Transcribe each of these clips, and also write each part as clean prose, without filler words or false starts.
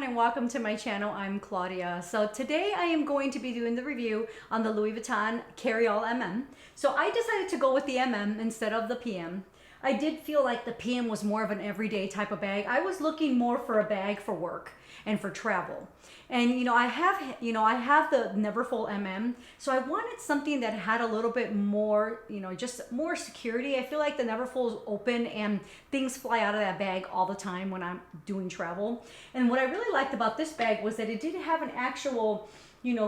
and welcome to my channel. I'm Claudia. So today I am going to be doing the review on the Louis Vuitton Carryall MM. So I decided to go with the MM instead of the PM. I did feel like the PM was more of an everyday type of bag. I was looking more for a bag for work and for travel. And I have the Neverfull MM, so I wanted something that had a little bit more, just more security. I feel like the Neverfull is open and things fly out of that bag all the time when I'm doing travel. And what I really liked about this bag was that it did have an actual,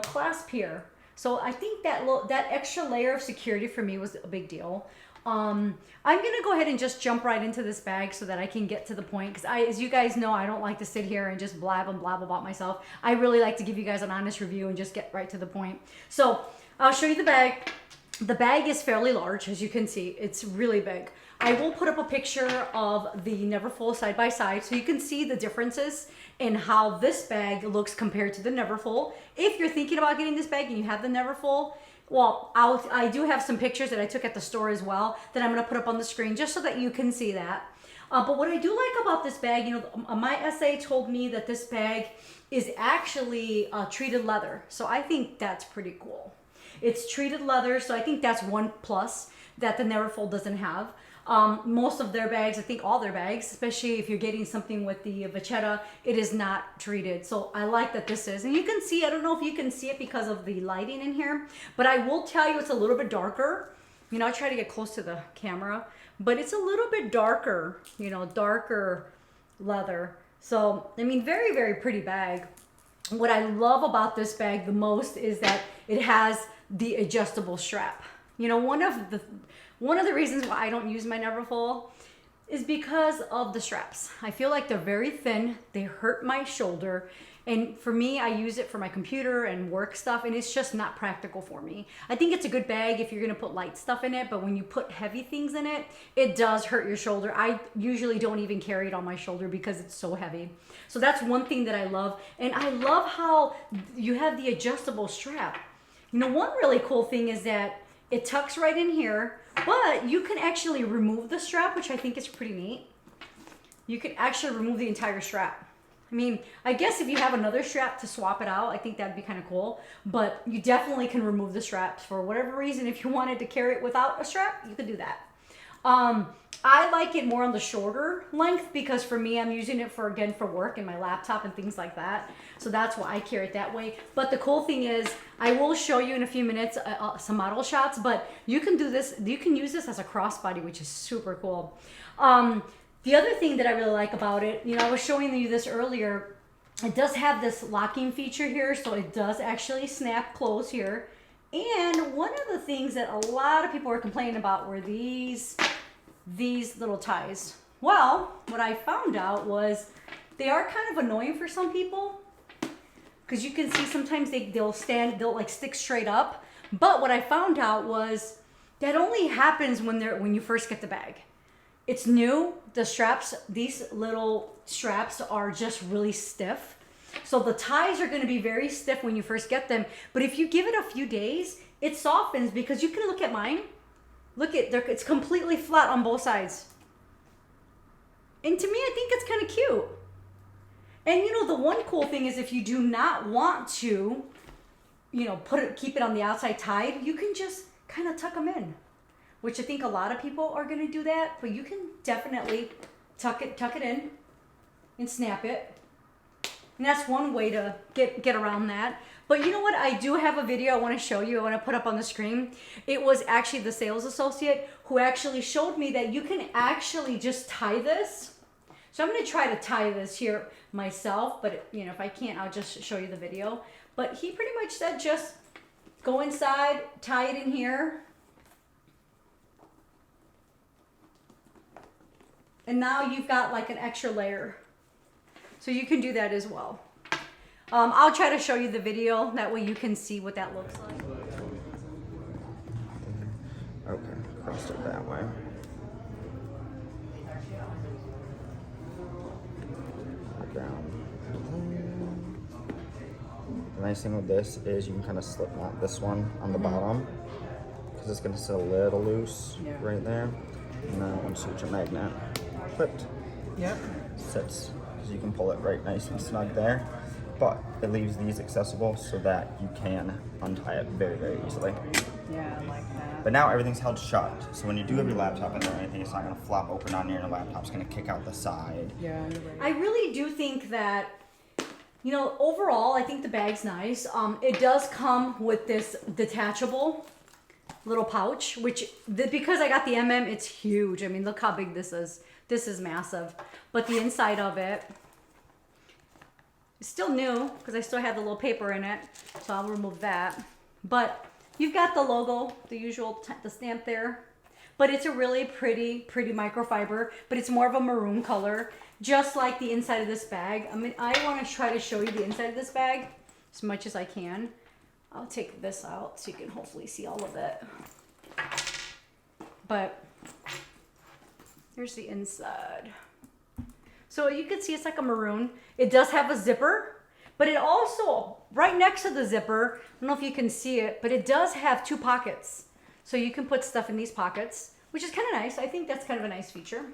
clasp here. So I think that extra layer of security for me was a big deal. I'm gonna go ahead and just jump right into this bag so that I can get to the point, because as you guys know, I don't like to sit here and just blab about myself. I really like to give you guys an honest review and just get right to the point. So I'll show you the bag. The bag is fairly large, as you can see. It's really big. I will put up a picture of the Neverfull side by side so you can see the differences in how this bag looks compared to the Neverfull. If you're thinking about getting this bag and you have the Neverfull, well, I do have some pictures that I took at the store as well that I'm going to put up on the screen just so that you can see that. But what I do like about this bag, my SA told me that this bag is actually treated leather. So I think that's pretty cool. It's treated leather, so I think that's one plus that the Neverfull doesn't have. Most of their bags, I think all their bags, especially if you're getting something with the vachetta, it is not treated. So I like that this is. And you can see, I don't know if you can see it because of the lighting in here, but I will tell you it's a little bit darker. I try to get close to the camera, but it's a little bit darker, darker leather. So, I mean, very, very pretty bag. What I love about this bag the most is that it has the adjustable strap. One of the reasons why I don't use my Neverfull is because of the straps. I feel like they're very thin. They hurt my shoulder. And for me, I use it for my computer and work stuff, and it's just not practical for me. I think it's a good bag if you're gonna put light stuff in it, but when you put heavy things in it, it does hurt your shoulder. I usually don't even carry it on my shoulder because it's so heavy. So that's one thing that I love. And I love how you have the adjustable strap. One really cool thing is that it tucks right in here, but you can actually remove the strap, which I think is pretty neat. You can actually remove the entire strap. I mean, I guess if you have another strap to swap it out, I think that'd be kind of cool, but you definitely can remove the straps for whatever reason. If you wanted to carry it without a strap, you could do that. I like it more on the shorter length because for me, I'm using it for work and my laptop and things like that. So that's why I carry it that way. But the cool thing is, I will show you in a few minutes some model shots, but you can do this, you can use this as a crossbody, which is super cool. The other thing that I really like about it, I was showing you this earlier, it does have this locking feature here, so it does actually snap close here. And one of the things that a lot of people were complaining about were these little ties. Well, what I found out was they are kind of annoying for some people because you can see sometimes they'll like stick straight up. But what I found out was that only happens when you first get the bag. It's new. The straps, these little straps are just really stiff. So the ties are going to be very stiff when you first get them. But if you give it a few days, it softens because you can look at mine. Look at, it's completely flat on both sides. And to me, I think it's kind of cute. And the one cool thing is if you do not want to, keep it on the outside tied, you can just kind of tuck them in, which I think a lot of people are going to do that, but you can definitely tuck it in and snap it. And that's one way to get around that. But you know what? I do have a video I want to show you. I want to put up on the screen. It was actually the sales associate who actually showed me that you can actually just tie this. So I'm going to try to tie this here myself, but if I can't, I'll just show you the video. But he pretty much said just go inside, tie it in here. And now you've got like an extra layer. So you can do that as well. I'll try to show you the video. That way you can see what that looks like. Okay, crossed it that way. Down. The nice thing with this is you can kind of slip knot this one on the bottom because it's going to sit a little loose right there. And then once you get your magnet clipped, Yep. sits. because you can pull it right nice and snug there. But it leaves these accessible so that you can untie it very, very easily. Yeah, I like that. But now everything's held shut, so when you do have your laptop in there or anything, it's not gonna flop open on you and your laptop's gonna kick out the side. Yeah, you're right. I really do think that, you know, overall, I think the bag's nice. It does come with this detachable little pouch, which, because I got the MM, it's huge. I mean, look how big this is. This is massive. But the inside of it, it's still new because I still have the little paper in it, so I'll remove that. But you've got the logo, the usual, the stamp there. But it's a really pretty microfiber, but it's more of a maroon color, just like the inside of this bag. I mean, I want to try to show you the inside of this bag as much as I can. I'll take this out so you can hopefully see all of it. But here's the inside. So you can see it's like a maroon. It does have a zipper, but it also, right next to the zipper, I don't know if you can see it, but it does have 2 pockets. So you can put stuff in these pockets, which is kind of nice. I think that's kind of a nice feature.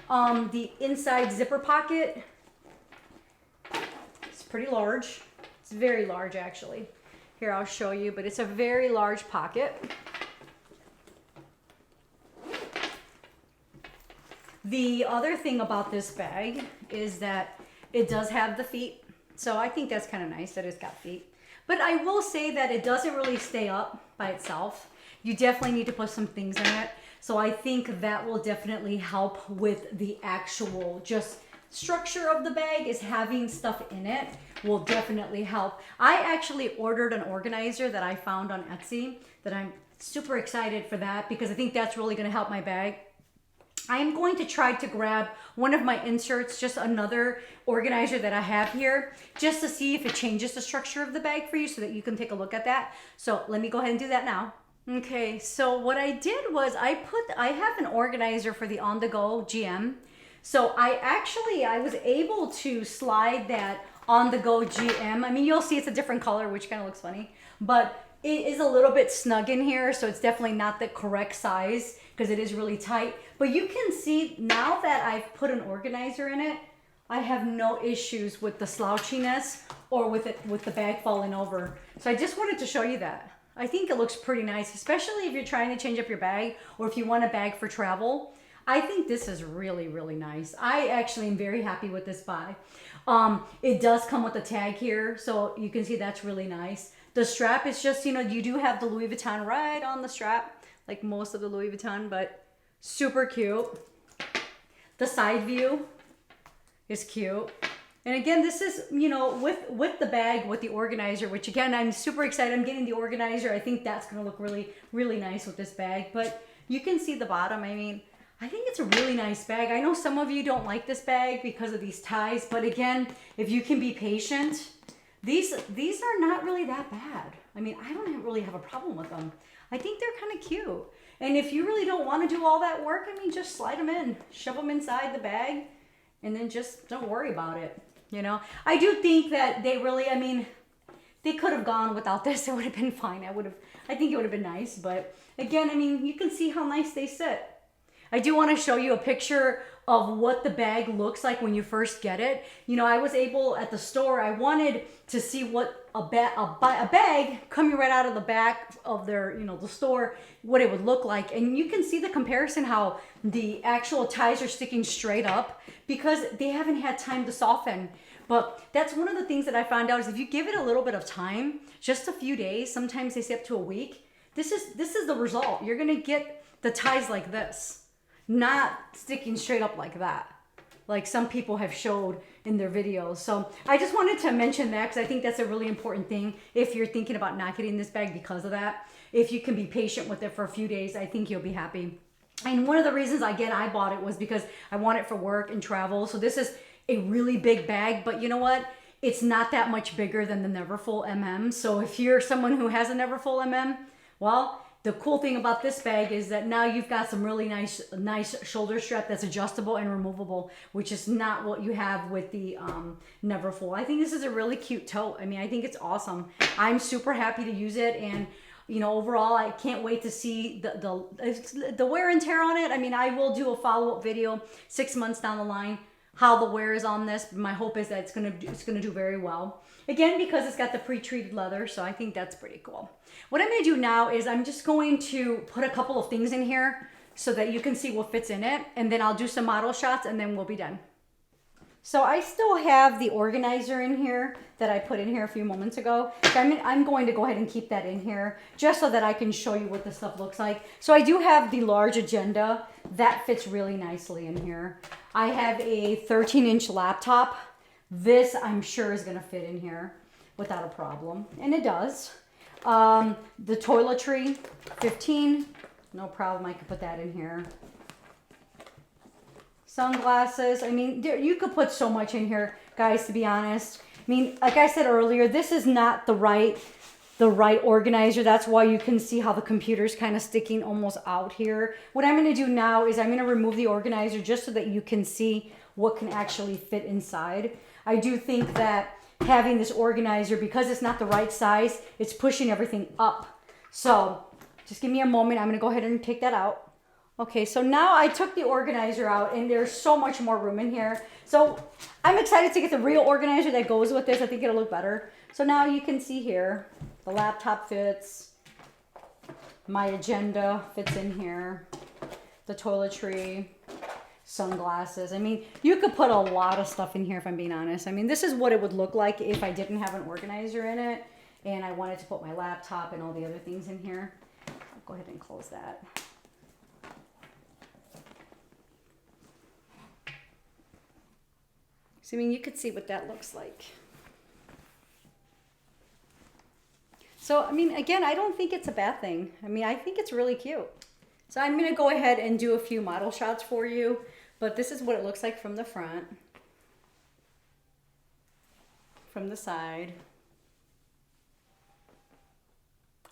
The inside zipper pocket, it's pretty large. It's very large, actually. Here, I'll show you, but it's a very large pocket. The other thing about this bag is that it does have the feet. So I think that's kind of nice that it's got feet. But I will say that it doesn't really stay up by itself. You definitely need to put some things in it. So I think that will definitely help with the actual just structure of the bag, is having stuff in it will definitely help. I actually ordered an organizer that I found on Etsy that I'm super excited for that because I think that's really going to help my bag. I am going to try to grab one of my inserts, just another organizer that I have here, just to see if it changes the structure of the bag for you so that you can take a look at that. So let me go ahead and do that now. Okay, so what I did was I have an organizer for the on-the-go GM. So I was able to slide that on-the-go GM. I mean, you'll see it's a different color, which kind of looks funny, but it is a little bit snug in here, so it's definitely not the correct size because it is really tight. But you can see now that I've put an organizer in it, I have no issues with the slouchiness or with the bag falling over. So I just wanted to show you that. I think it looks pretty nice, especially if you're trying to change up your bag or if you want a bag for travel. I think this is really, really nice. I actually am very happy with this bag. It does come with a tag here, so you can see that's really nice. The strap is just, you know, you do have the Louis Vuitton right on the strap, like most of the Louis Vuitton, but super cute. The side view is cute. And again, this is, you know, with the bag, with the organizer, which again, I'm super excited. I'm getting the organizer. I think that's going to look really, really nice with this bag. But you can see the bottom. I mean, I think it's a really nice bag. I know some of you don't like this bag because of these ties. But again, if you can be patient, these are not really that bad. I mean, I don't really have a problem with them. I think they're kind of cute. And if you really don't want to do all that work, I mean, just slide them in, shove them inside the bag, and then just don't worry about it. You know, I do think that they really, I mean, they could have gone without this. It would have been fine. I think it would have been nice. But again, I mean, you can see how nice they sit. I do want to show you a picture of what the bag looks like when you first get it. You know, I was able at the store, I wanted to see what a bag coming right out of the back of their, you know, the store, what it would look like. And you can see the comparison, how the actual ties are sticking straight up because they haven't had time to soften. But that's one of the things that I found out is if you give it a little bit of time, just a few days, sometimes they say up to a week, this is the result. You're going to get the ties like this, not sticking straight up like that, like some people have showed in their videos. So I just wanted to mention that because I think that's a really important thing if you're thinking about not getting this bag because of that. If you can be patient with it for a few days, I think you'll be happy. And one of the reasons I bought it was because I want it for work and travel. So this is a really big bag, but you know what? It's not that much bigger than the Neverfull MM. So if you're someone who has a Neverfull MM, well, the cool thing about this bag is that now you've got some really nice shoulder strap that's adjustable and removable, which is not what you have with the Neverfull. I think this is a really cute tote. I mean, I think it's awesome. I'm super happy to use it, and you know, overall, I can't wait to see the wear and tear on it. I mean, I will do a follow-up video 6 months down the line. how the wear is on this. My hope is that it's gonna do very well. Again, because it's got the pre-treated leather, so I think that's pretty cool. What I'm gonna do now is I'm just going to put a couple of things in here so that you can see what fits in it, and then I'll do some model shots and then we'll be done. So I still have the organizer in here that I put in here a few moments ago. So I'm going to go ahead and keep that in here just so that I can show you what this stuff looks like. So I do have the large agenda. That fits really nicely in here. I have a 13-inch laptop. This I'm sure is gonna fit in here without a problem. And it does. The toiletry, 15, no problem, I can put that in here. Sunglasses, I mean, you could put so much in here, guys, to be honest. I mean, like I said earlier, this is not the right organizer. That's why you can see how the computer's kind of sticking almost out here. What I'm gonna do now is I'm gonna remove the organizer just so that you can see what can actually fit inside. I do think that having this organizer, because it's not the right size, it's pushing everything up. So just give me a moment. I'm gonna go ahead and take that out. Okay, so now I took the organizer out and there's so much more room in here. So I'm excited to get the real organizer that goes with this. I think it'll look better. So now you can see here, the laptop fits, my agenda fits in here, the toiletry, sunglasses. I mean, you could put a lot of stuff in here if I'm being honest. I mean, this is what it would look like if I didn't have an organizer in it and I wanted to put my laptop and all the other things in here. I'll go ahead and close that. So, I mean, you could see what that looks like. So, I mean, again, I don't think it's a bad thing. I mean, I think it's really cute. So I'm going to go ahead and do a few model shots for you, but this is what it looks like from the front, from the side.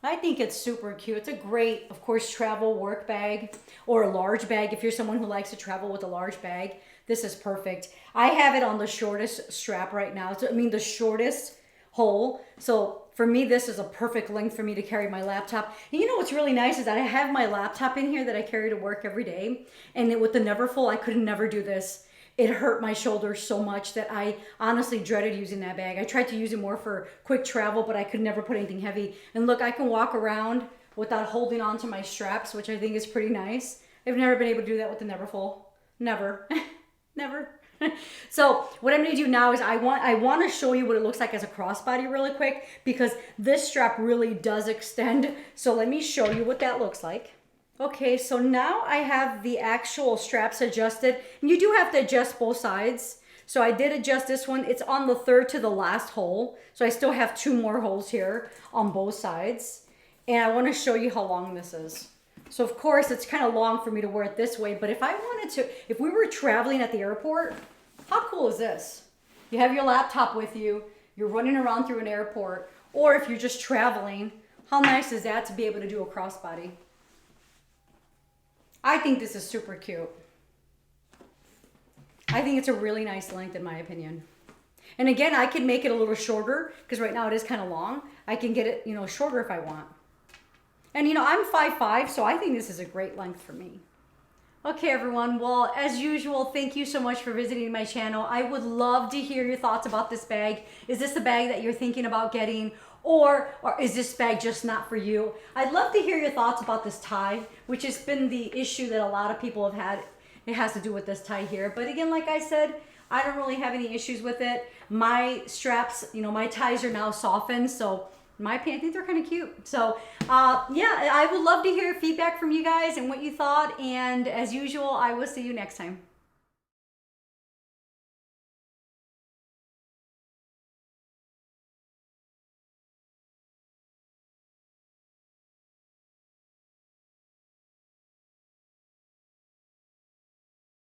I think it's super cute. It's a great, of course, travel work bag or a large bag. If you're someone who likes to travel with a large bag, this is perfect. I have it on the shortest strap right now. So, I mean, the shortest hole. So for me, this is a perfect length for me to carry my laptop. And you know what's really nice is that I have my laptop in here that I carry to work every day. And with the Neverfull, I could never do this. It hurt my shoulder so much that I honestly dreaded using that bag. I tried to use it more for quick travel, but I could never put anything heavy. And look, I can walk around without holding on to my straps, which I think is pretty nice. I've never been able to do that with the Neverfull. Never. Never. So what I'm going to do now is I want to show you what it looks like as a crossbody really quick because this strap really does extend. So let me show you what that looks like. Okay, so now I have the actual straps adjusted. And you do have to adjust both sides. So I did adjust this one. It's on the third to the last hole. So I still have 2 more holes here on both sides. And I want to show you how long this is. So of course it's kind of long for me to wear it this way, but if I wanted to, if we were traveling at the airport, how cool is this? You have your laptop with you, you're running around through an airport, or if you're just traveling, how nice is that to be able to do a crossbody? I think this is super cute. I think it's a really nice length in my opinion. And again, I can make it a little shorter because right now it is kind of long. I can get it, you know, shorter if I want. And you know, I'm 5'5", so I think this is a great length for me. Okay, everyone. Well, as usual, thank you so much for visiting my channel. I would love to hear your thoughts about this bag. Is this a bag that you're thinking about getting? Or is this bag just not for you? I'd love to hear your thoughts about this tie, which has been the issue that a lot of people have had. It has to do with this tie here. But again, like I said, I don't really have any issues with it. My straps, you know, my ties are now softened, so in my opinion, I think they're kind of cute. So yeah, I would love to hear feedback from you guys and what you thought. And as usual, I will see you next time.